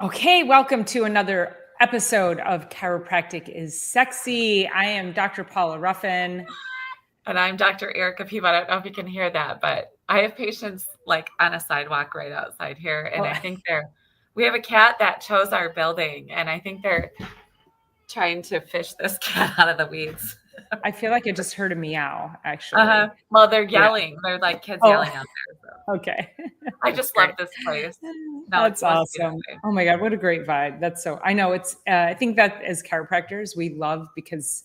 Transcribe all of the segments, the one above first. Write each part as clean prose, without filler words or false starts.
Okay, welcome to another episode of Chiropractic is Sexy. I am Dr. Paula Ruffin. And I'm Dr. Erica Peabody. I don't know if you can hear that, but I have patients like on a sidewalk right outside here. And I think we have a cat that chose our building, and I think they're trying to fish this cat out of the weeds. I feel like I just heard a meow, actually. Well, they're yelling. They're like kids yelling out there. So. Okay. I just love this place. No, That's awesome. Oh my God, what a great vibe. That's so, I know it's, I think that as chiropractors, we love because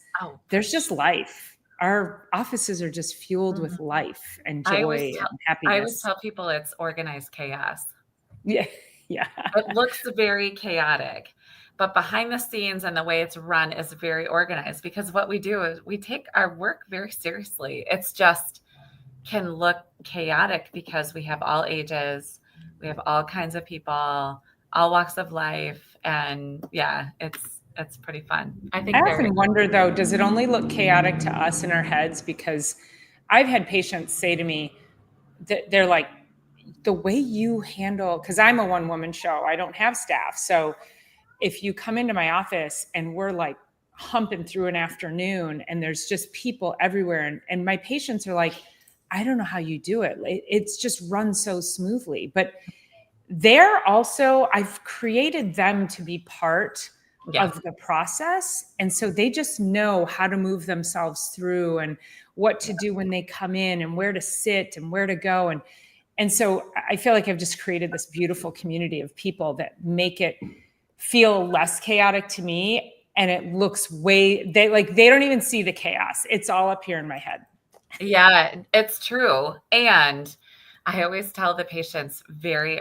there's just life. Our offices are just fueled with life and joy and happiness. I always tell people it's organized chaos. Yeah. It looks very chaotic, but behind the scenes and the way it's run is very organized, because what we do is we take our work very seriously. It's just can look chaotic because we have all ages, we have all kinds of people, all walks of life, and yeah, it's pretty fun. I often wonder, though, does it only look chaotic to us in our heads? Because I've had patients say to me that they're like, the way you handle, because I'm a one-woman show, I don't have staff. So if you come into my office and we're like humping through an afternoon and there's just people everywhere, and my patients are like, I don't know how you do it. It's just run so smoothly. But they're also, I've created them to be part of the process. And so they just know how to move themselves through and what to do when they come in and where to sit and where to go. And so I feel like I've just created this beautiful community of people that make it feel less chaotic to me. And it looks they don't even see the chaos. It's all up here in my head. Yeah, it's true. And I always tell the patients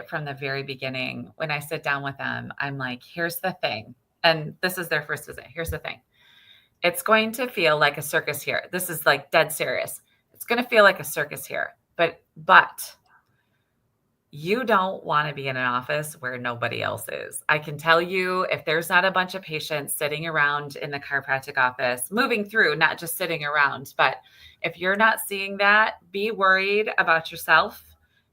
from the very beginning, when I sit down with them, I'm like, here's the thing. And this is their first visit. Here's the thing. It's going to feel like a circus here. This is like dead serious. It's going to feel like a circus here, but you don't want to be in an office where nobody else is. I can tell you, if there's not a bunch of patients sitting around in the chiropractic office, moving through, not just sitting around, but if you're not seeing that, be worried about yourself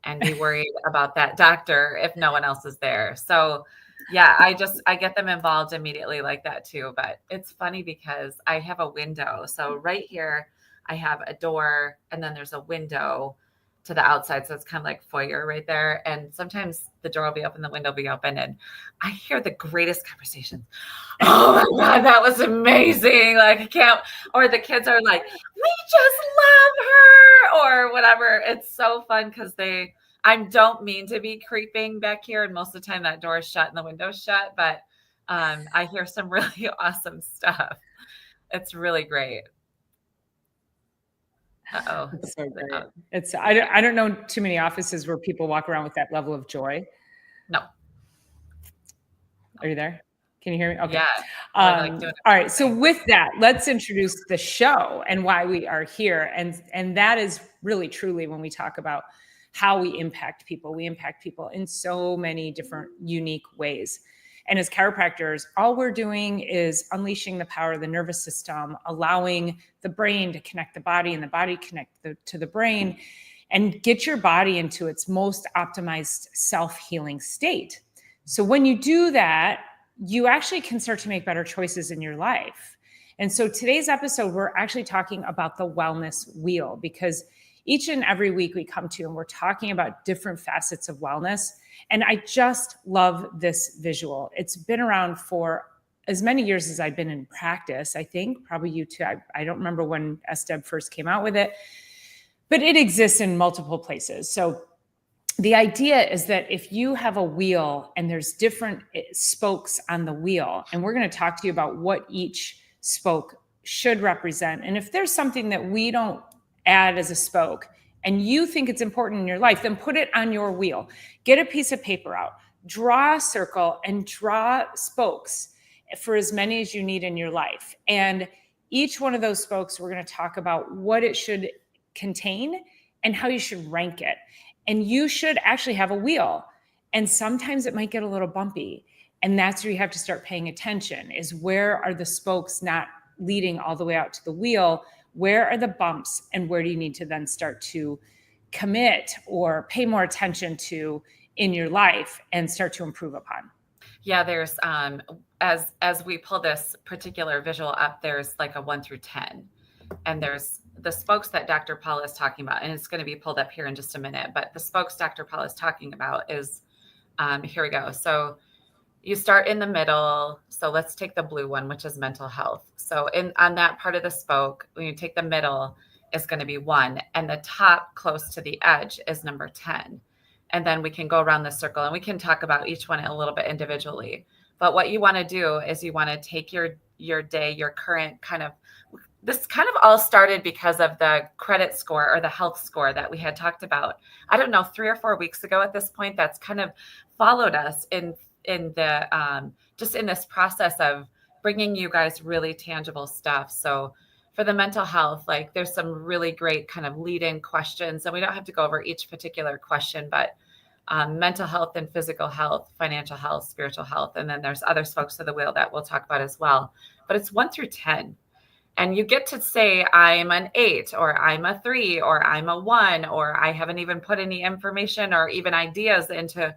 and be worried about that doctor if no one else is there. So yeah, I get them involved immediately like that too. But it's funny because I have a window. So right here, I have a door, and then there's a window to the outside. So it's kind of like foyer right there. And sometimes the door will be open, the window will be open, and I hear the greatest conversations. Oh my God, that was amazing. Like I can't, or the kids are like, we just love her or whatever. It's so fun because I don't mean to be creeping back here. And most of the time that door is shut and the window's shut, but I hear some really awesome stuff. It's really great. It's so great. I don't know too many offices where people walk around with that level of joy. No. Are you there? Can you hear me? Okay. Yeah. All right. So with that, let's introduce the show and why we are here. And that is really truly when we talk about how we impact people. We impact people in so many different unique ways. And as chiropractors, all we're doing is unleashing the power of the nervous system, allowing the brain to connect the body and the body connect to the brain, and get your body into its most optimized self-healing state. So when you do that, you actually can start to make better choices in your life. And so today's episode, we're actually talking about the wellness wheel, because each and every week we come to and we're talking about different facets of wellness. And I just love this visual. It's been around for as many years as I've been in practice. I think probably you too. I don't remember when SDEB first came out with it, but it exists in multiple places. So the idea is that if you have a wheel and there's different spokes on the wheel, and we're going to talk to you about what each spoke should represent. And if there's something that we don't add as a spoke and you think it's important in your life, then put it on your wheel. Get a piece of paper out, draw a circle, and draw spokes for as many as you need in your life. And each one of those spokes, we're going to talk about what it should contain and how you should rank it. And you should actually have a wheel. And sometimes it might get a little bumpy. And that's where you have to start paying attention, is where are the spokes not leading all the way out to the wheel? Where are the bumps, and where do you need to then start to commit or pay more attention to in your life and start to improve upon? Yeah, there's as we pull this particular visual up, there's like a 1 through 10. And there's the spokes that Dr. Paula is talking about, and it's going to be pulled up here in just a minute. But the spokes Dr. Paula is talking about is here we go. So you start in the middle. So let's take the blue one, which is mental health. So on that part of the spoke, when you take the middle, it's going to be 1, and the top close to the edge is number 10. And then we can go around the circle and we can talk about each one a little bit individually. But what you want to do is you want to take your day, your current kind of, this kind of all started because of the credit score or the health score that we had talked about, I don't know, 3 or 4 weeks ago at this point. That's kind of followed us in the just in this process of bringing you guys really tangible stuff. So for the mental health, like there's some really great kind of lead-in questions, and we don't have to go over each particular question, but mental health and physical health, financial health, spiritual health, and then there's other spokes of the wheel that we'll talk about as well. But it's 1 through 10. And you get to say, I'm an 8, or I'm a 3, or I'm a 1, or I haven't even put any information or even ideas into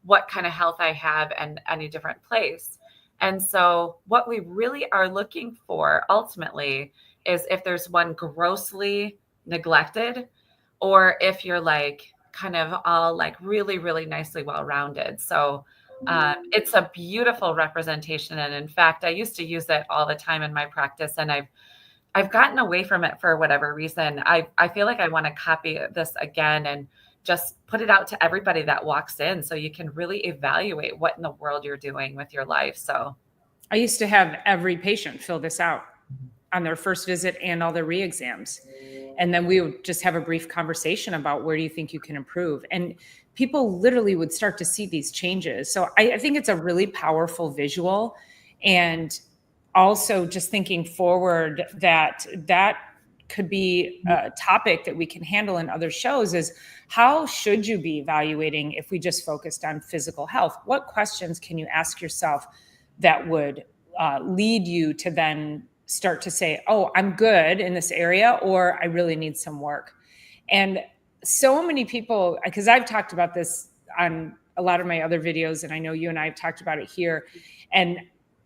what kind of health I have and any different place. And so what we really are looking for ultimately is if there's one grossly neglected, or if you're like kind of all like really, really nicely well-rounded. So it's a beautiful representation. And in fact, I used to use it all the time in my practice, and I've gotten away from it for whatever reason. I feel like I want to copy this again and just put it out to everybody that walks in, so you can really evaluate what in the world you're doing with your life. So I used to have every patient fill this out on their first visit and all their re-exams. And then we would just have a brief conversation about where do you think you can improve? And people literally would start to see these changes. So I think it's a really powerful visual. And also just thinking forward that could be a topic that we can handle in other shows is how should you be evaluating if we just focused on physical health? What questions can you ask yourself that would lead you to then start to say, oh, I'm good in this area, or I really need some work? And so many people, because I've talked about this on a lot of my other videos, and I know you and I have talked about it here, and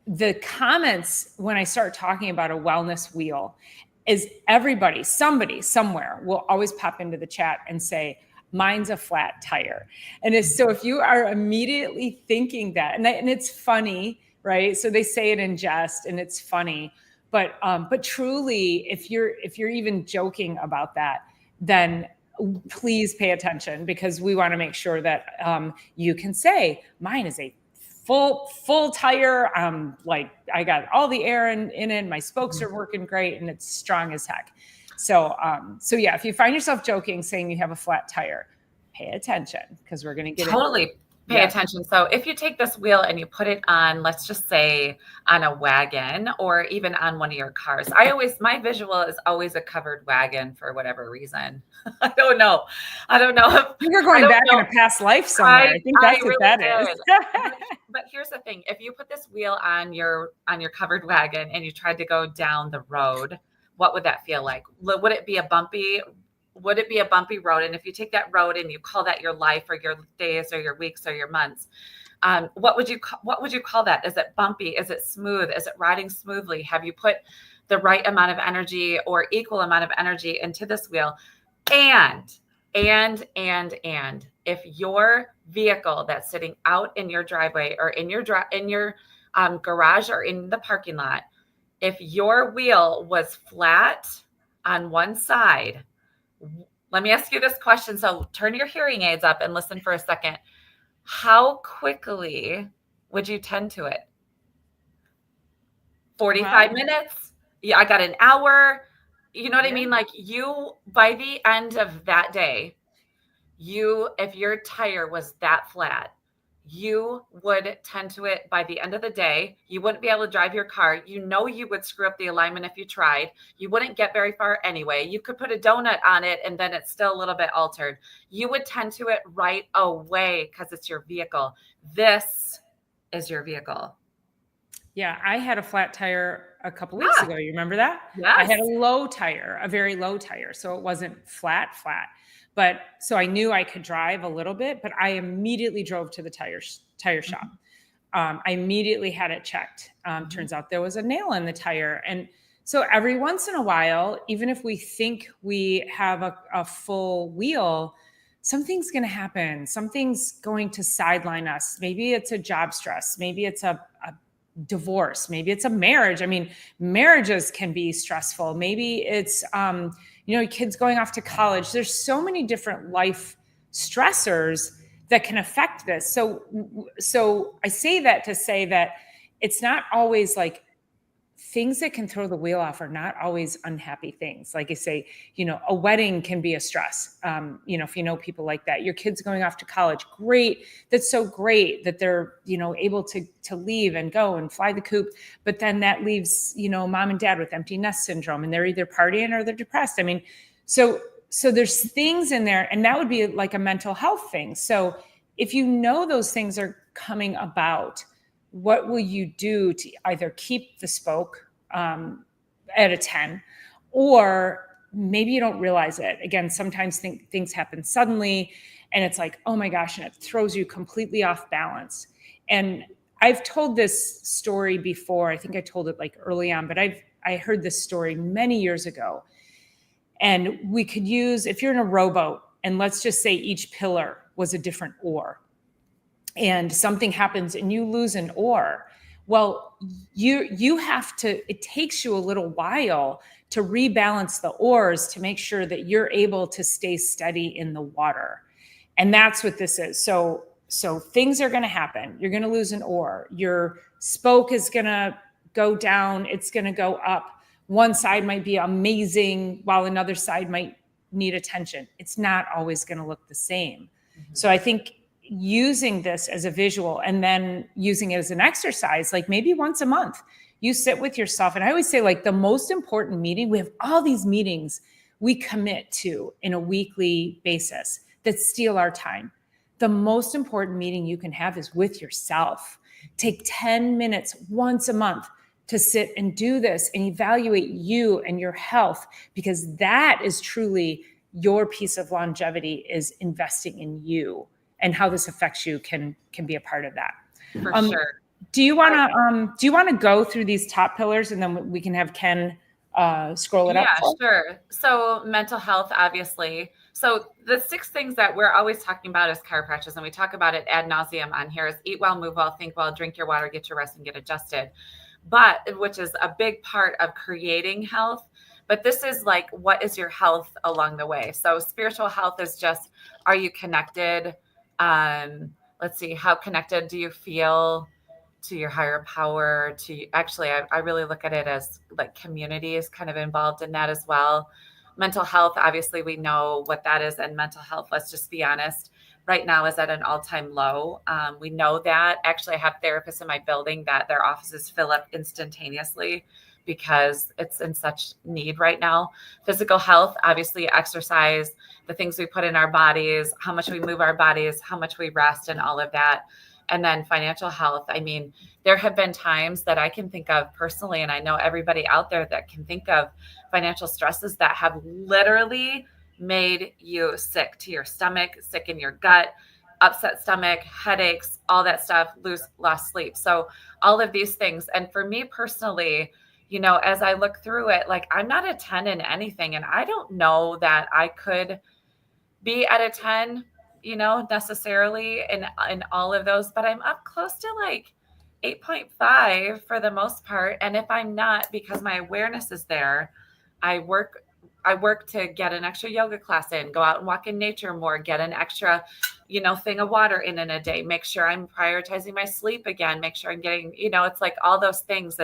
the comments when I start talking about a wellness wheel is everybody, somebody, somewhere will always pop into the chat and say, mine's a flat tire. And so if you are immediately thinking that, and it's funny, right? So they say it in jest and it's funny, but truly, if you're even joking about that, then please pay attention, because we want to make sure that you can say, mine is a full tire. Like I got all the air in it. My spokes are working great and it's strong as heck. So yeah, if you find yourself joking, saying you have a flat tire, pay attention, because we're going to get totally pay attention. So if you take this wheel and you put it on, let's just say on a wagon or even on one of your cars. My visual is always a covered wagon for whatever reason. I don't know. If you're going back in a past life somewhere. I think that's what that is. But here's the thing. If you put this wheel on your covered wagon and you tried to go down the road, what would that feel like? Would it be a bumpy road? And if you take that road and you call that your life or your days or your weeks or your months, what would you call that? Is it bumpy? Is it smooth? Is it riding smoothly? Have you put the right amount of energy or equal amount of energy into this wheel? And if your vehicle that's sitting out in your driveway or in your garage or in the parking lot, if your wheel was flat on one side, let me ask you this question. So turn your hearing aids up and listen for a second. How quickly would you tend to it? 45 minutes? Yeah, I got an hour. You know what I mean? Like by the end of that day, if your tire was that flat, you would tend to it by the end of the day. You wouldn't be able to drive your car. You would screw up the alignment if you tried. You wouldn't get very far anyway. You could put a donut on it and then it's still a little bit altered. You would tend to it right away because it's your vehicle. This is your vehicle. Yeah, I had a flat tire a couple weeks ago. You remember that? Yes. I had a very low tire. So it wasn't flat. But so I knew I could drive a little bit, but I immediately drove to the tire shop. I immediately had it checked. Turns out there was a nail in the tire. And so every once in a while, even if we think we have a full wheel, something's going to happen. Something's going to sideline us. Maybe it's a job stress. Maybe it's a divorce. Maybe it's a marriage. I mean, marriages can be stressful. Maybe it's, kids going off to college. There's so many different life stressors that can affect this. So I say that to say that it's not always like things that can throw the wheel off are not always unhappy things. Like I say, a wedding can be a stress. If you know people like that, your kids going off to college, great. That's so great that they're, able to leave and go and fly the coop. But then that leaves, mom and dad with empty nest syndrome, and they're either partying or they're depressed. I mean, so there's things in there, and that would be like a mental health thing. So if you know those things are coming about, what will you do to either keep the spoke at a 10, or maybe you don't realize it? Again, sometimes things happen suddenly and it's like, oh my gosh, and it throws you completely off balance. And I've told this story before. I think I told it like early on, but I heard this story many years ago. And we could use, if you're in a rowboat and let's just say each pillar was a different oar, and something happens and you lose an oar, well, you have to, it takes you a little while to rebalance the oars to make sure that you're able to stay steady in the water. And that's what this is. So things are going to happen. You're going to lose an oar. Your spoke is going to go down. It's going to go up. One side might be amazing while another side might need attention. It's not always going to look the same. Mm-hmm. So I think using this as a visual and then using it as an exercise, like maybe once a month, you sit with yourself. And I always say, like, the most important meeting, we have all these meetings we commit to in a weekly basis that steal our time. The most important meeting you can have is with yourself. Take 10 minutes once a month to sit and do this and evaluate you and your health, because that is truly your piece of longevity, is investing in you. And how this affects you can be a part of that. For sure. Do you want to go through these top pillars, and then we can have Ken scroll it up? Yeah, sure. So mental health, obviously. So the 6 things that we're always talking about as chiropractors, and we talk about it ad nauseum on here, is eat well, move well, think well, drink your water, get your rest, and get adjusted. But which is a big part of creating health. But this is like, what is your health along the way? So spiritual health is just, are you connected? Let's see, how connected do you feel to your higher power? I really look at it as like community is kind of involved in that as well. Mental health, obviously we know what that is. And mental health, let's just be honest, right now is at an all-time low. We know that. Actually, I have therapists in my building that their offices fill up instantaneously because it's in such need right now. Physical health, obviously exercise, the things we put in our bodies, how much we move our bodies, how much we rest, and all of that. And then financial health. I mean, there have been times that I can think of personally, and I know everybody out there that can think of financial stresses that have literally made you sick to your stomach, sick in your gut, upset stomach, headaches, all that stuff, lost sleep. So all of these things. And for me personally, as I look through it, like, I'm not a 10 in anything. And I don't know that I could be at a 10, necessarily in all of those, but I'm up close to like 8.5 for the most part. And if I'm not, because my awareness is there, I work to get an extra yoga class in, go out and walk in nature more, get an extra, thing of water in a day, make sure I'm prioritizing my sleep again, make sure I'm getting, it's like all those things.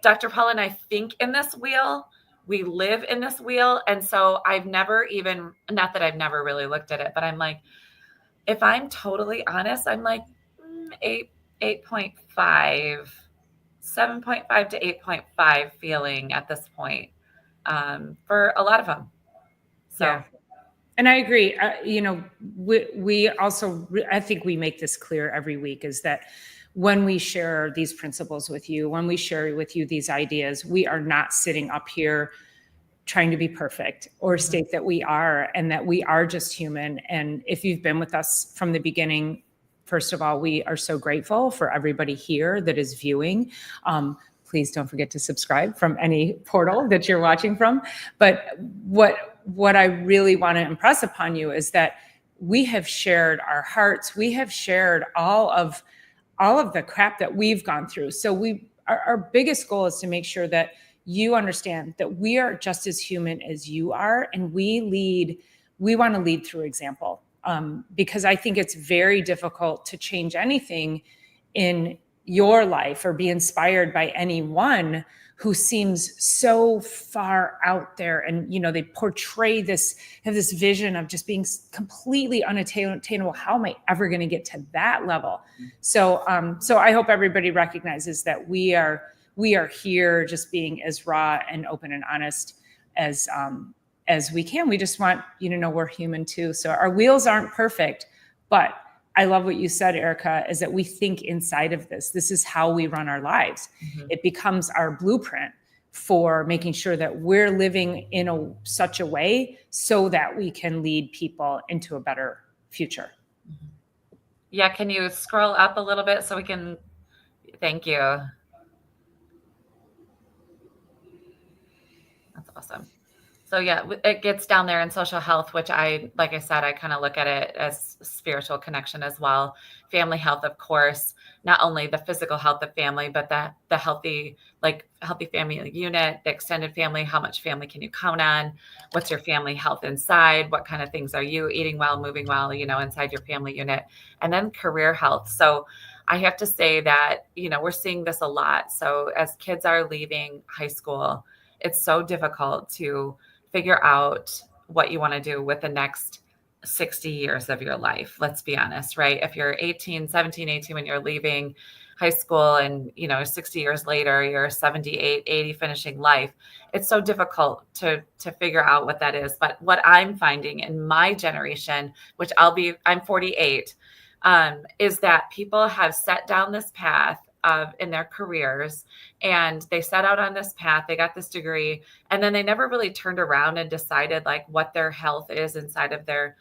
Dr. Paula and I think in this wheel, we live in this wheel. And so I've never even, not that I've never really looked at it, but I'm like, if I'm totally honest, I'm like 8.5, 7.5 to 8.5 feeling at this point for a lot of them. So. Yeah. And I agree. We also, I think we make this clear every week, is that when we share these principles with you, when we share with you these ideas, we are not sitting up here trying to be perfect or state that we are, and that we are just human. And if you've been with us from the beginning, first of all, we are so grateful for everybody here that is viewing. Please don't forget to subscribe from any portal that you're watching from. But what I really want to impress upon you is that we have shared our hearts. We have shared all of the crap that we've gone through. So our biggest goal is to make sure that you understand that we are just as human as you are, and we want to lead through example, because I think it's very difficult to change anything in your life or be inspired by anyone who seems so far out there. And, they portray have this vision of just being completely unattainable. How am I ever going to get to that level? So I hope everybody recognizes that we are here just being as raw and open and honest as we can. We just want you to know we're human too. So our wheels aren't perfect, but I love what you said, Erica, is that we think inside of this. This is how we run our lives. Mm-hmm. It becomes our blueprint for making sure that we're living in such a way so that we can lead people into a better future. Yeah. Can you scroll up a little bit so we can, thank you. That's awesome. So yeah, it gets down there in social health, which like I said, I kind of look at it as spiritual connection as well. Family health, of course, not only the physical health of family, but the healthy family unit, the extended family. How much family can you count on? What's your family health inside? What kind of things are you eating well, moving well, inside your family unit? And then career health. So I have to say that, we're seeing this a lot. So as kids are leaving high school, it's so difficult to figure out what you want to do with the next 60 years of your life. Let's be honest, right? If you're 17, 18 when you're leaving high school and, 60 years later, you're 78, 80 finishing life, it's so difficult to figure out what that is. But what I'm finding in my generation, which I'm 48, is that people have set down this path in their careers, and they set out on this path, they got this degree, and then they never really turned around and decided like what their health is inside of their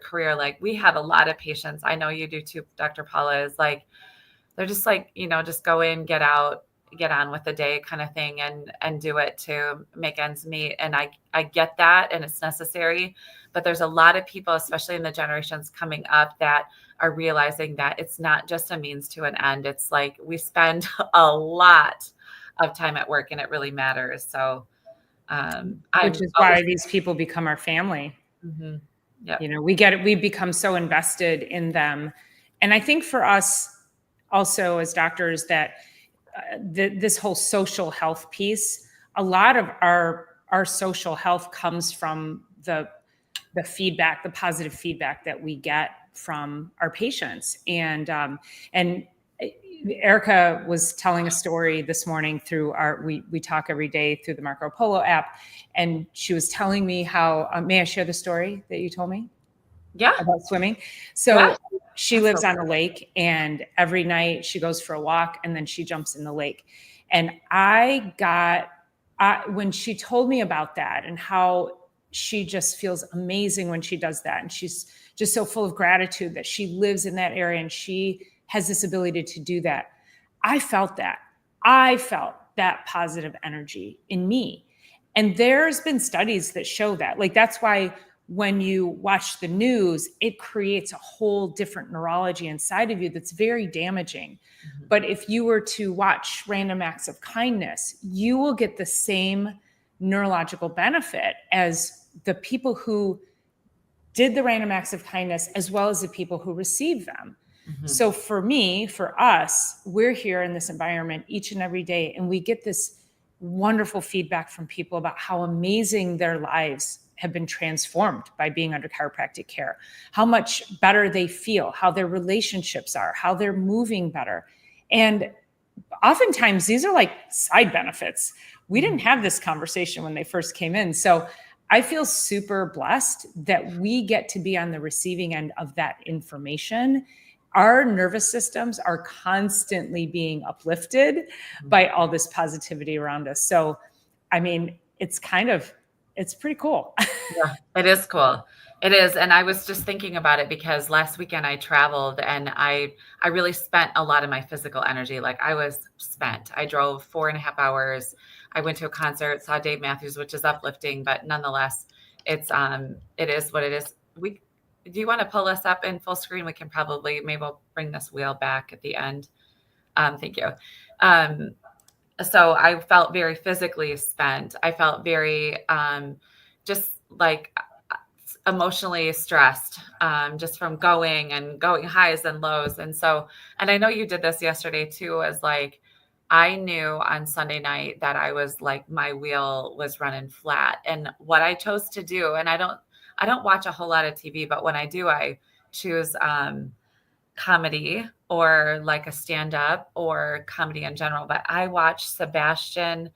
career. Like we have a lot of patients, I know you do too, Dr. Paula, is like, they're just like, just go in, get out, get on with the day kind of thing, and do it to make ends meet. And I get that, and it's necessary, but there's a lot of people, especially in the generations coming up, that are realizing that it's not just a means to an end. It's like we spend a lot of time at work, and it really matters. So, which is why these people become our family. Mm-hmm. Yep. We get it. We become so invested in them. And I think for us also as doctors that this whole social health piece, a lot of our social health comes from the feedback, the positive feedback that we get from our patients. And Erica was telling a story this morning through we talk every day through the Marco Polo app. And she was telling me how, may I share the story that you told me? Yeah. About swimming. So yeah. She lives on a lake, and every night she goes for a walk and then she jumps in the lake. And when she told me about that and how she just feels amazing when she does that, and she's just so full of gratitude that she lives in that area and she has this ability to do that. I felt that positive energy in me. And there's been studies that show that. Like, that's why when you watch the news, it creates a whole different neurology inside of you that's very damaging. Mm-hmm. But if you were to watch random acts of kindness, you will get the same neurological benefit as the people who did the random acts of kindness, as well as the people who received them. Mm-hmm. So for us, we're here in this environment each and every day, and we get this wonderful feedback from people about how amazing their lives have been transformed by being under chiropractic care, how much better they feel, how their relationships are, how they're moving better. And oftentimes these are like side benefits. We didn't have this conversation when they first came in. So I feel super blessed that we get to be on the receiving end of that information. Our nervous systems are constantly being uplifted by all this positivity around us. So, I mean, it's pretty cool. Yeah, it is cool. It is. And I was just thinking about it because last weekend I traveled and I really spent a lot of my physical energy. Like I was spent. I drove 4.5 hours. I went to a concert, saw Dave Matthews, which is uplifting, but nonetheless, it is what it is. Do you want to pull us up in full screen? We can probably, maybe we'll bring this wheel back at the end. Thank you. So I felt very physically spent. I felt very just like emotionally stressed, just from going highs and lows. And I know you did this yesterday too, as like, I knew on Sunday night that I was like, my wheel was running flat. And what I chose to do, and I don't watch a whole lot of TV, but when I do, I choose comedy or like a stand-up or comedy in general. But I watched Sebastian,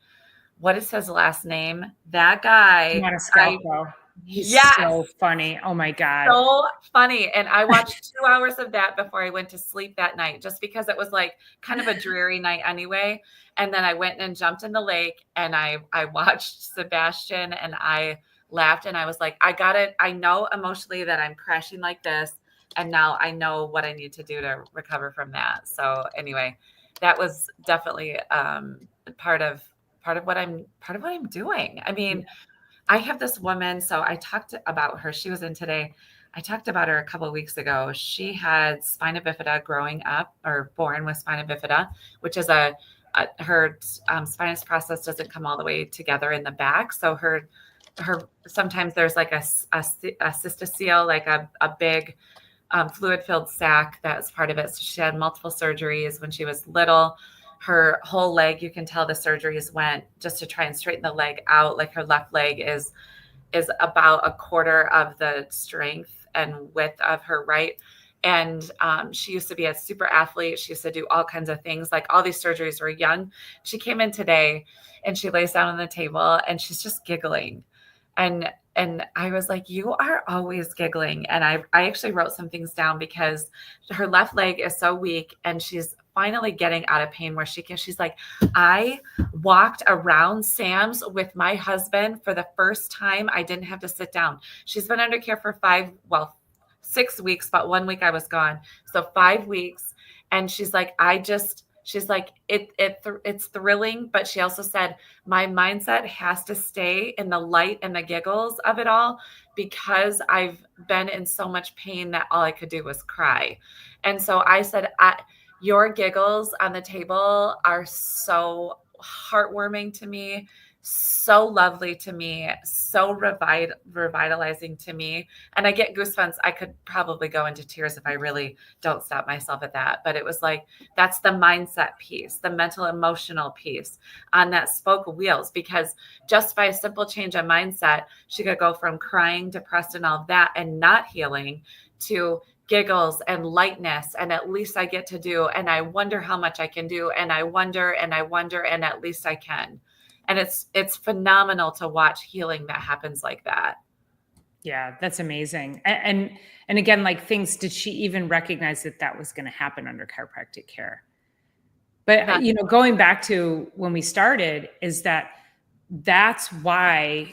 what is his last name? That guy. Maniscalco. He's so funny. Oh my God. So funny. And I watched 2 hours of that before I went to sleep that night, just because it was like kind of a dreary night anyway. And then I went and jumped in the lake and I watched Sebastian and I laughed and I was like, I got it. I know emotionally that I'm crashing like this. And now I know what I need to do to recover from that. So anyway, that was definitely part of what I'm doing. I mean, I have this woman, so I talked about her. She was in today. I talked about her a couple of weeks ago. She had spina bifida growing up, or born with spina bifida, which is her spinous process doesn't come all the way together in the back. So her sometimes there's like a cystocele, like a big fluid-filled sac that's part of it. So she had multiple surgeries when she was little. Her whole leg, you can tell the surgeries went just to try and straighten the leg out. Like her left leg is about a quarter of the strength and width of her right. And she used to be a super athlete. She used to do all kinds of things. Like all these surgeries were young. She came in today and she lays down on the table and she's just giggling. And I was like, you are always giggling. And I actually wrote some things down because her left leg is so weak and she's finally getting out of pain where she's like, I walked around Sam's with my husband for the first time. I didn't have to sit down. She's been under care for 6 weeks, but 1 week I was gone. So 5 weeks. And she's like, she's like, it's thrilling. But she also said, my mindset has to stay in the light and the giggles of it all, because I've been in so much pain that all I could do was cry. And so I said, your giggles on the table are so heartwarming to me, so lovely to me, so revitalizing to me. And I get goosebumps. I could probably go into tears if I really don't stop myself at that. But it was like, that's the mindset piece, the mental, emotional piece on that spoke wheels, because just by a simple change of mindset, she could go from crying, depressed, and all of that and not healing to giggles and lightness. And at least I get to do, and I wonder how much I can do. And I wonder, and at least I can. And it's phenomenal to watch healing that happens like that. Yeah, that's amazing. And again, like things, did she even recognize that was going to happen under chiropractic care? But, going back to when we started, is that's why,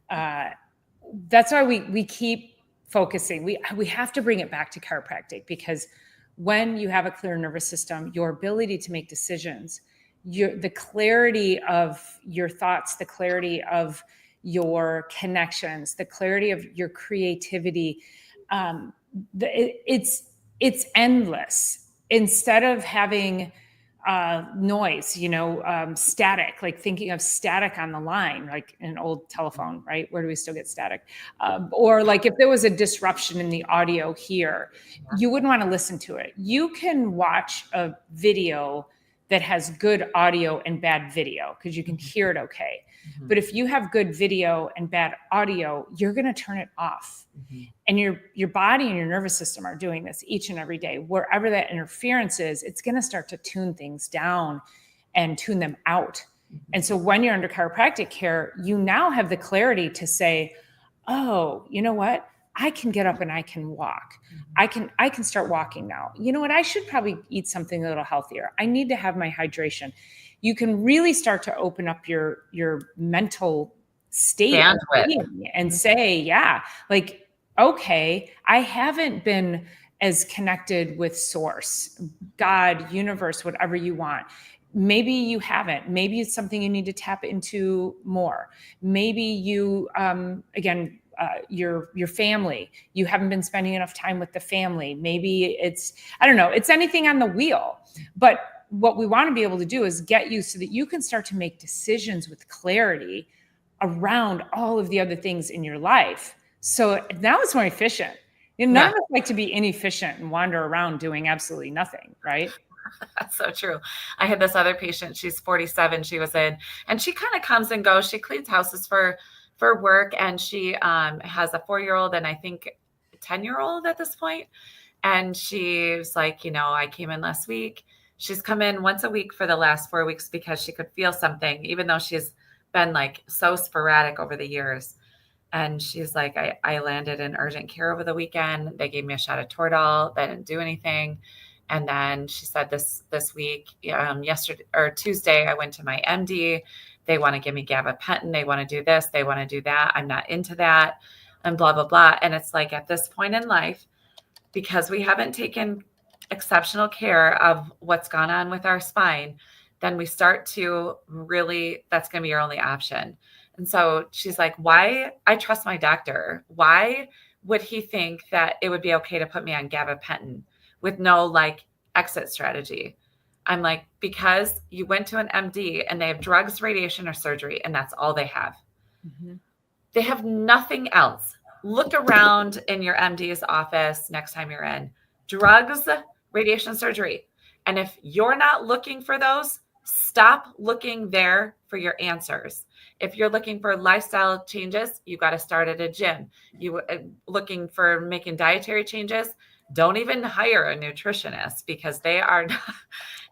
that's why we keep focusing. We have to bring it back to chiropractic, because when you have a clear nervous system, your ability to make decisions, the clarity of your thoughts, the clarity of your connections, the clarity of your creativity, it's endless. Instead of having noise, static, like thinking of static on the line, like an old telephone, right? Where do we still get static? Or like if there was a disruption in the audio here, you wouldn't want to listen to it. You can watch a video that has good audio and bad video because you can hear it okay. Mm-hmm. But if you have good video and bad audio, you're going to turn it off. Mm-hmm. And your body and your nervous system are doing this each and every day. Wherever that interference is, it's going to start to tune things down and tune them out. Mm-hmm. And so when you're under chiropractic care, you now have the clarity to say, oh, you know what? I can get up and I can walk. I can start walking now. You know what? I should probably eat something a little healthier. I need to have my hydration. You can really start to open up your mental state of Bandwidth. being and say, yeah, like, okay, I haven't been as connected with source, God, universe, whatever you want. Maybe you haven't. Maybe it's something you need to tap into more. Maybe you, again, your family, you haven't been spending enough time with the family. Maybe it's, I don't know, it's anything on the wheel. But what we want to be able to do is get you so that you can start to make decisions with clarity around all of the other things in your life. So now it's more efficient. None of us like to be inefficient and wander around doing absolutely nothing, right? That's so true. I had this other patient, she's 47, she was in, and she kind of comes and goes. She cleans houses for work, and she has a 4-year-old and I think 10-year-old at this point. And she's like, I came in last week. She's come in once a week for the last 4 weeks because she could feel something, even though she's been like so sporadic over the years. And she's like, I landed in urgent care over the weekend. They gave me a shot of Toradol. That didn't do anything. And then she said this week, yesterday or Tuesday, I went to my MD. They want to give me gabapentin. They want to do this. They want to do that. I'm not into that, and blah, blah, blah. And it's like at this point in life, because we haven't taken exceptional care of what's gone on with our spine, then we start to really, that's going to be your only option. And so she's like, why? I trust my doctor. Why would he think that it would be okay to put me on gabapentin with no like exit strategy? I'm like, because you went to an MD and they have drugs, radiation, or surgery, and that's all they have. Mm-hmm. They have nothing else. Look around in your MD's office next time you're in. Drugs, radiation, surgery. And if you're not looking for those, stop looking there for your answers. If you're looking for lifestyle changes, you got to start at a gym. You looking for making dietary changes, don't even hire a nutritionist because they are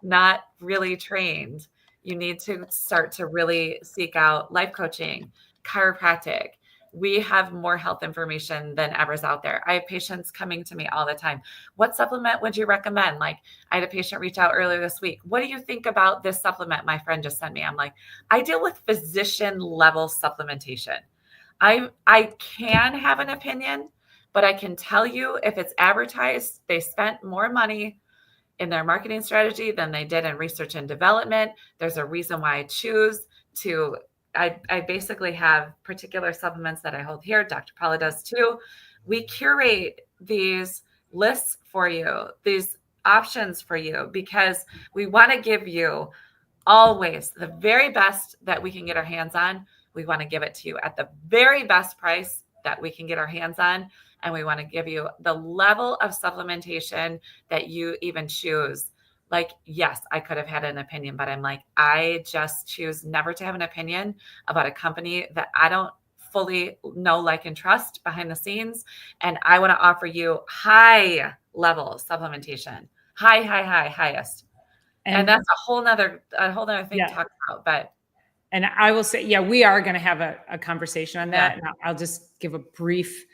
not really trained. You need to start to really seek out life coaching, chiropractic. We have more health information than ever's out there. I have patients coming to me all the time. What supplement would you recommend? Like, I had a patient reach out earlier this week. What do you think about this supplement my friend just sent me? I'm like, I deal with physician level supplementation. I can have an opinion, but I can tell you if it's advertised, they spent more money in their marketing strategy than they did in research and development. There's a reason why I choose to. I basically have particular supplements that I hold here. Dr. Paula does too. We curate these lists for you, these options for you, because we want to give you always the very best that we can get our hands on. We want to give it to you at the very best price that we can get our hands on. And we want to give you the level of supplementation that you even choose. Like, yes, I could have had an opinion, but I'm like, I just choose never to have an opinion about a company that I don't fully know, like, and trust behind the scenes. And I want to offer you high level supplementation, highest. And that's a whole nother thing to talk about. But and I will say, yeah, we are going to have a conversation on that. Yeah. And I'll just give a brief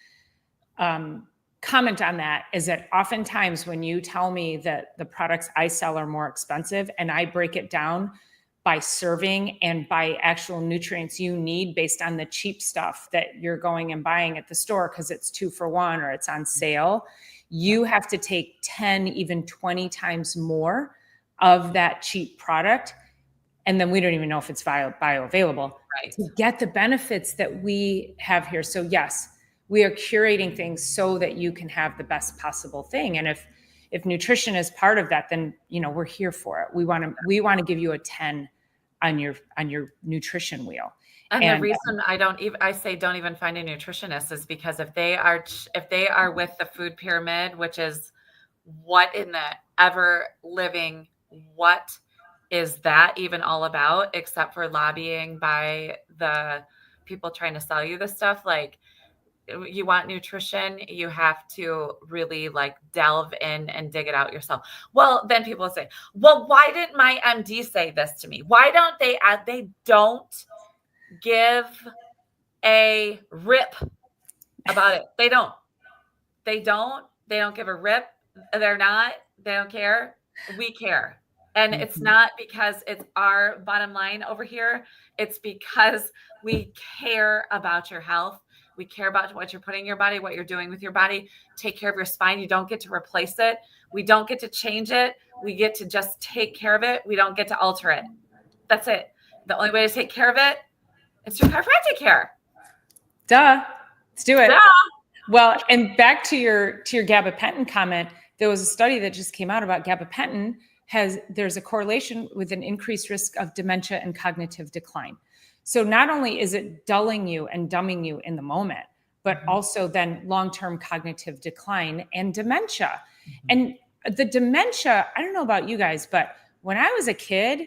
comment on that, is that oftentimes when you tell me that the products I sell are more expensive and I break it down by serving and by actual nutrients you need based on the cheap stuff that you're going and buying at the store because it's 2 for 1 or it's on sale, you have to take 10, even 20 times more of that cheap product. And then we don't even know if it's bioavailable, right, to get the benefits that we have here. So yes, we are curating things so that you can have the best possible thing. And if nutrition is part of that, then we're here for it. We want to give you a 10 on your nutrition wheel. And the reason I say don't even find a nutritionist is because if they are with the food pyramid, which is what in the ever living, what is that even all about, except for lobbying by the people trying to sell you this stuff? Like, you want nutrition, you have to really like delve in and dig it out yourself. Well, then people say, well, why didn't my MD say this to me? Why don't they don't give a rip about it. They don't give a rip. They don't care. We care. And it's not because it's our bottom line over here. It's because we care about your health. We care about what you're putting in your body, what you're doing with your body. Take care of your spine. You don't get to replace it. We don't get to change it. We get to just take care of it. We don't get to alter it. That's it. The only way to take care of it is through chiropractic care. Duh. Let's do it. Duh. Well, and back to your gabapentin comment, there was a study that just came out about gabapentin there's a correlation with an increased risk of dementia and cognitive decline. So not only is it dulling you and dumbing you in the moment, but also then long-term cognitive decline and dementia. And the dementia, I don't know about you guys, but when I was a kid,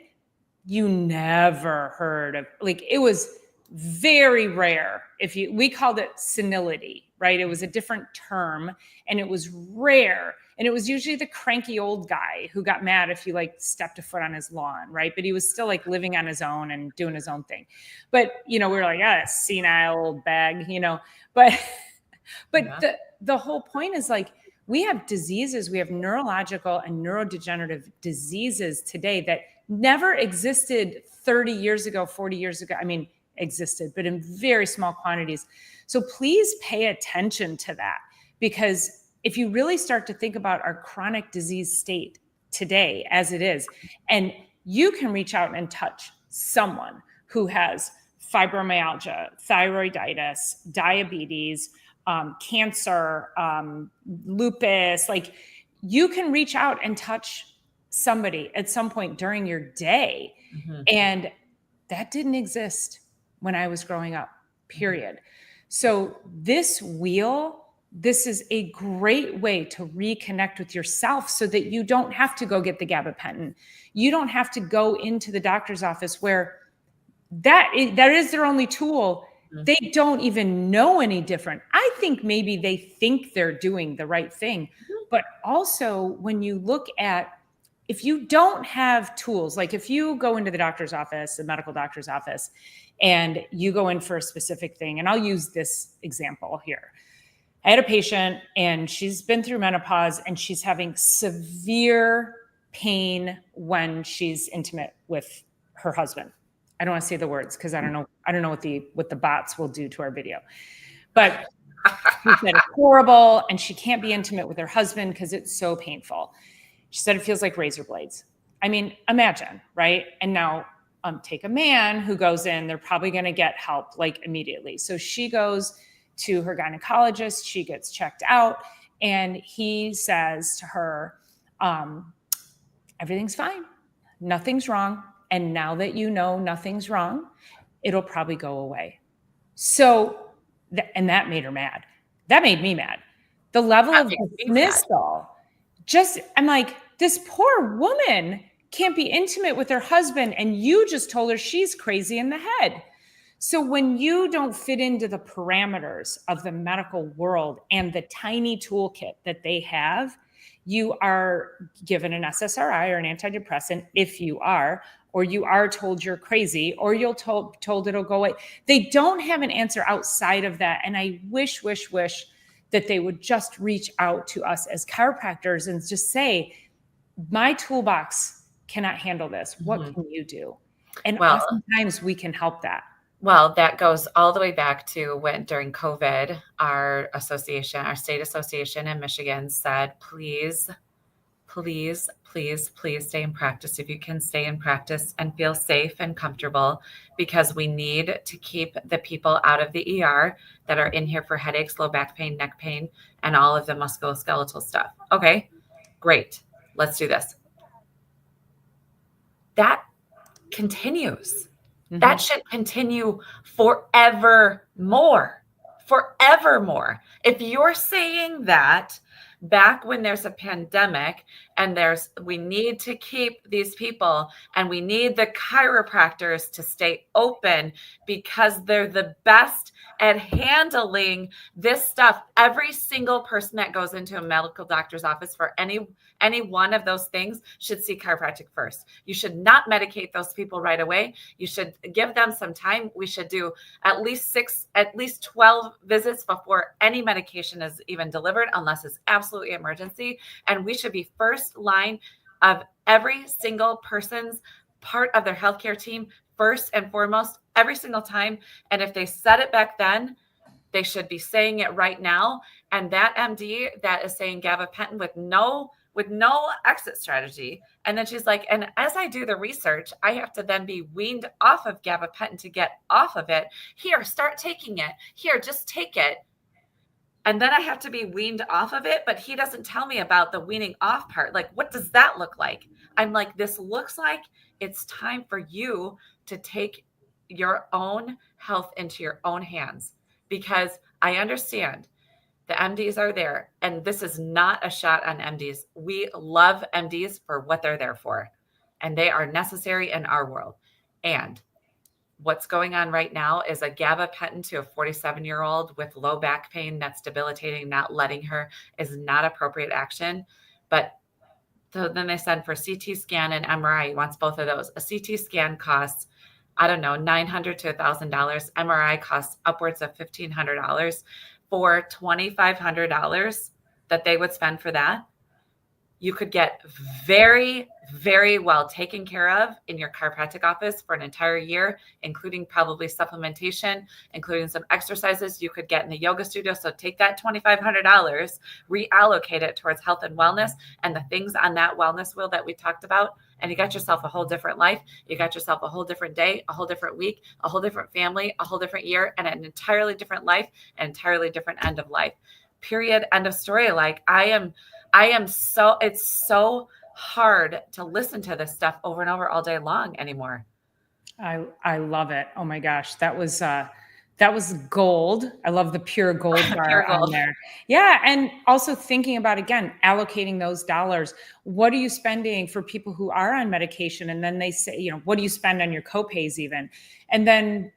you never heard of, like, it was very rare. We called it senility, right? It was a different term and it was rare. And it was usually the cranky old guy who got mad if you like stepped a foot on his lawn, right? But he was still like living on his own and doing his own thing. But, we were like, senile old bag, but the whole point is like, we have diseases, we have neurological and neurodegenerative diseases today that never existed 30 years ago, 40 years ago. I mean, existed, but in very small quantities. So please pay attention to that, because if you really start to think about our chronic disease state today as it is, and you can reach out and touch someone who has fibromyalgia, thyroiditis, diabetes, cancer, lupus, like you can reach out and touch somebody at some point during your day. And that didn't exist when I was growing up, period. So this is a great way to reconnect with yourself so that you don't have to go get the gabapentin. You don't have to go into the doctor's office where that is their only tool. They don't even know any different. I think maybe they think they're doing the right thing. But also when you look at, if you don't have tools, like if you go into the doctor's office, the medical doctor's office, and you go in for a specific thing, and I'll use this example here. I had a patient and she's been through menopause and she's having severe pain when she's intimate with her husband. I don't want to say the words because I don't know what the bots will do to our video. But she said it's horrible and she can't be intimate with her husband because it's so painful. She said it feels like razor blades. I mean, imagine, right? And now take a man who goes in, they're probably going to get help like immediately. So she goes to her gynecologist, she gets checked out, and he says to her, everything's fine, nothing's wrong. And now that you know nothing's wrong, it'll probably go away. So, and that made her mad. That made me mad. The level of dismissal, I'm like, this poor woman can't be intimate with her husband, and you just told her she's crazy in the head. So when you don't fit into the parameters of the medical world and the tiny toolkit that they have, you are given an SSRI or an antidepressant if you are, or you are told you're crazy, or you'll told it'll go away. They don't have an answer outside of that. And I wish that they would just reach out to us as chiropractors and just say, my toolbox cannot handle this. What can you do? And oftentimes we can help that. Well, that goes all the way back to when during COVID, our state association in Michigan said, please stay in practice. If you can stay in practice and feel safe and comfortable, because we need to keep the people out of the ER that are in here for headaches, low back pain, neck pain, and all of the musculoskeletal stuff. Okay, great. Let's do this. That continues. Mm-hmm. That should continue forevermore. If you're saying that back when there's a pandemic and we need to keep these people and we need the chiropractors to stay open because they're the best at handling this stuff. Every single person that goes into a medical doctor's office for any one of those things should see chiropractic first. You should not medicate those people right away. You should give them some time. We should do at least 12 visits before any medication is even delivered, unless it's absolutely emergency. And we should be first line of every single person's part of their healthcare team first and foremost every single time. And if they said it back then, they should be saying it right now. And that MD that is saying gabapentin with no exit strategy. And then she's like, and as I do the research, I have to then be weaned off of gabapentin to get off of it. Here, start taking it. Here, just take it. And then I have to be weaned off of it. But he doesn't tell me about the weaning off part. Like, what does that look like? I'm like, this looks like it's time for you to take your own health into your own hands, because I understand the MDs are there. And this is not a shot on MDs. We love MDs for what they're there for, and they are necessary in our world. And what's going on right now is a gabapentin to a 47-year-old with low back pain that's debilitating, not letting her, is not appropriate action. But so then they send for CT scan and MRI. He wants both of those. A CT scan costs, I don't know, $900 to $1,000. MRI costs upwards of $1,500. For $2,500 that they would spend for that, you could get very, very well taken care of in your chiropractic office for an entire year, including probably supplementation, including some exercises you could get in the yoga studio. So take that $2,500, reallocate it towards health and wellness and the things on that wellness wheel that we talked about. And you got yourself a whole different life. You got yourself a whole different day, a whole different week, a whole different family, a whole different year, and an entirely different life, an entirely different end of life. Period. End of story. Like it's so hard to listen to this stuff over and over all day long anymore. I love it. Oh my gosh. That was gold. I love the pure gold bar Pure gold. on there. Yeah. And also thinking about, again, allocating those dollars. What are you spending for people who are on medication? And then they say, what do you spend on your copays even? And then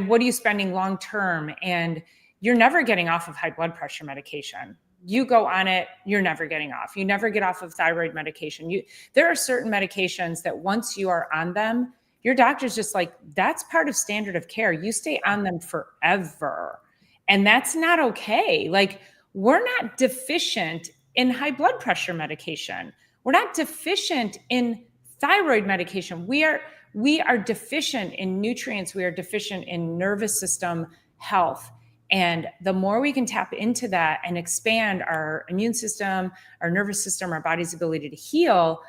what are you spending long-term? And you're never getting off of high blood pressure medication. You go on it, you're never getting off. You never get off of thyroid medication. There are certain medications that once you are on them, your doctor's just like, that's part of standard of care. You stay on them forever. And that's not okay. Like, we're not deficient in high blood pressure medication. We're not deficient in thyroid medication. We are deficient in nutrients. We are deficient in nervous system health. And the more we can tap into that and expand our immune system, our nervous system, our body's ability to heal,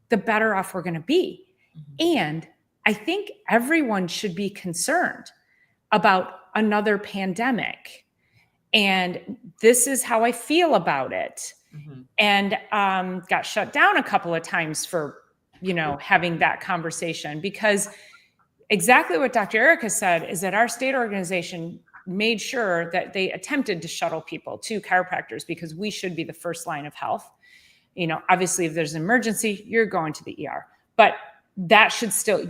the better off we're going to be. Mm-hmm. And I think everyone should be concerned about another pandemic. And this is how I feel about it. Mm-hmm. And got shut down a couple of times for, having that conversation, because exactly what Dr. Erica said is that our state organization made sure that they attempted to shuttle people to chiropractors, because we should be the first line of health. Obviously, if there's an emergency, you're going to the ER. But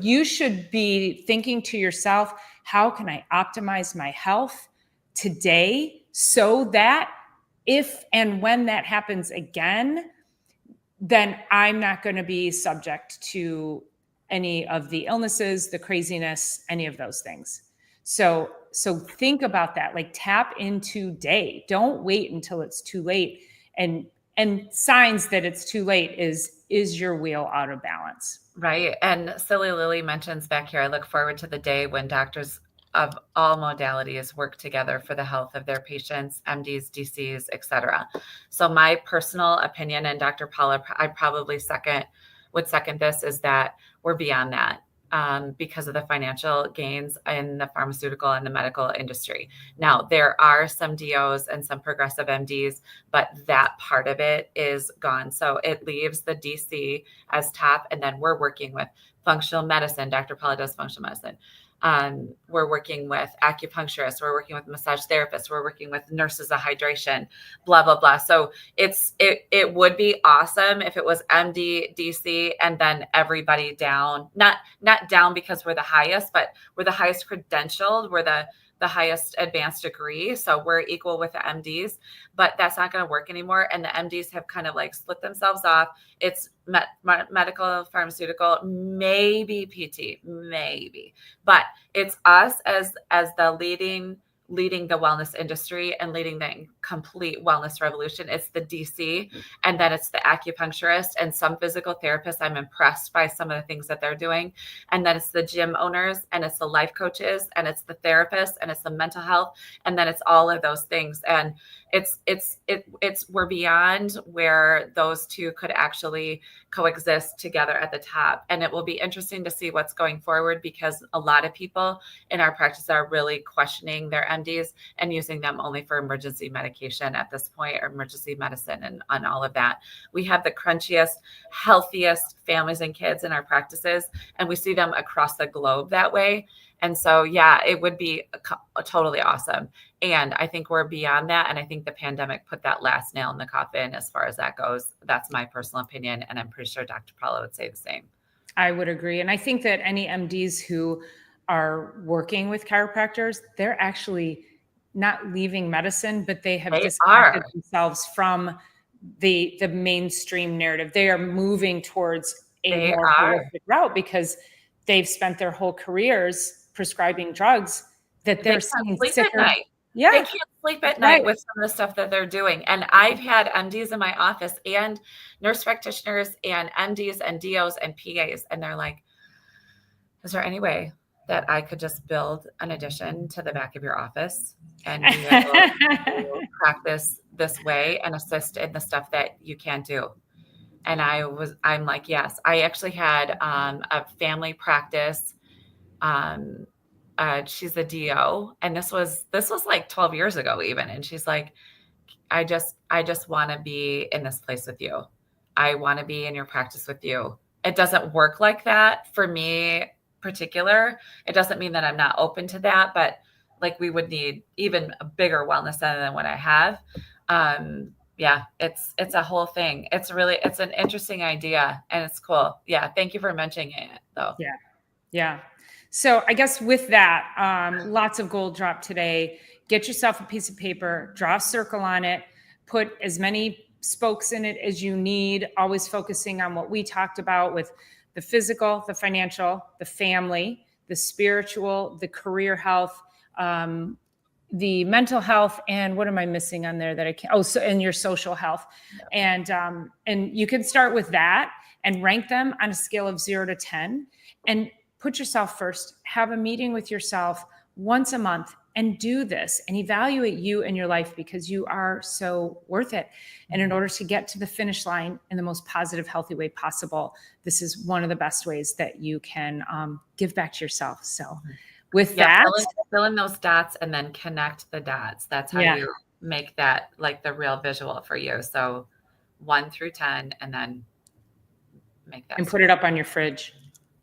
you should be thinking to yourself, how can I optimize my health today so that if and when that happens again, then I'm not going to be subject to any of the illnesses, the craziness, any of those things. So think about that, like tap in today. Don't wait until it's too late. And signs that it's too late is your wheel out of balance. Right. And Silly Lily mentions back here, I look forward to the day when doctors of all modalities work together for the health of their patients, MDs, DCs, et cetera. So my personal opinion, and Dr. Paula, I probably would second this, is that we're beyond that. Because of the financial gains in the pharmaceutical and the medical industry. Now, there are some DOs and some progressive MDs, but that part of it is gone. So it leaves the DC as top, and then we're working with functional medicine. Dr. Paula does functional medicine. We're working with acupuncturists. We're working with massage therapists. We're working with nurses of hydration, blah, blah, blah. So it would be awesome if it was MD, DC, and then everybody down, not down because we're the highest, but we're the highest credentialed. We're the highest advanced degree. So we're equal with the MDs, but that's not going to work anymore. And the MDs have kind of like split themselves off. It's medical, pharmaceutical, maybe PT, maybe, but it's us as the leading the wellness industry and leading the complete wellness revolution. It's the DC, and then it's the acupuncturist and some physical therapists. I'm impressed by some of the things that they're doing. And then it's the gym owners, and it's the life coaches, and it's the therapists, and it's the mental health. And then it's all of those things. And we're beyond where those two could actually coexist together at the top. And it will be interesting to see what's going forward, because a lot of people in our practice are really questioning their MDs and using them only for emergency medication at this point, or emergency medicine and on all of that. We have the crunchiest, healthiest families and kids in our practices, and we see them across the globe that way. And so, yeah, it would be totally awesome. And I think we're beyond that. And I think the pandemic put that last nail in the coffin as far as that goes. That's my personal opinion. And I'm pretty sure Dr. Paula would say the same. I would agree. And I think that any MDs who are working with chiropractors, they're actually not leaving medicine, but they have disconnected themselves from the mainstream narrative. They are moving towards a more holistic route, because they've spent their whole careers prescribing drugs that they're seeing sick at night. Yeah. They can't sleep at night with some of the stuff that they're doing. And I've had MDs in my office and nurse practitioners and MDs and DOs and PAs. And they're like, is there any way that I could just build an addition to the back of your office and be able to practice this way and assist in the stuff that you can't do? And I'm like, yes. I actually had a family practice. She's a DO, and this was like 12 years ago even. And she's like, I just want to be in this place with you. I want to be in your practice with you. It doesn't work like that for me particular. It doesn't mean that I'm not open to that, but like we would need even a bigger wellness center than what I have. Yeah, it's a whole thing. It's an interesting idea, and it's cool. Yeah. Thank you for mentioning it though. Yeah. Yeah. So I guess with that, lots of gold drop today. Get yourself a piece of paper, draw a circle on it, put as many spokes in it as you need, always focusing on what we talked about with the physical, the financial, the family, the spiritual, the career health, the mental health, and what am I missing on there that I can't? Oh, so and your social health, and you can start with that and rank them on a scale of 0 to 10, and put yourself first. Have a meeting with yourself once a month and do this and evaluate you and your life, because you are so worth it. And in order to get to the finish line in the most positive, healthy way possible, this is one of the best ways that you can give back to yourself. So with that, fill in those dots and then connect the dots. That's how you make that like the real visual for you. So 1 through 10, and then make that. And put it up on your fridge.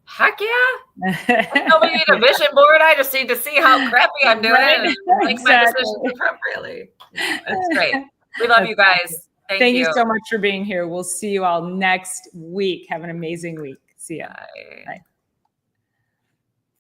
Heck yeah. Nobody need a vision board. I just need to see how crappy I'm doing and make my decisions appropriately. It's great. We love you guys. Thank you so much for being here. We'll see you all next week. Have an amazing week. See ya. Bye. Bye.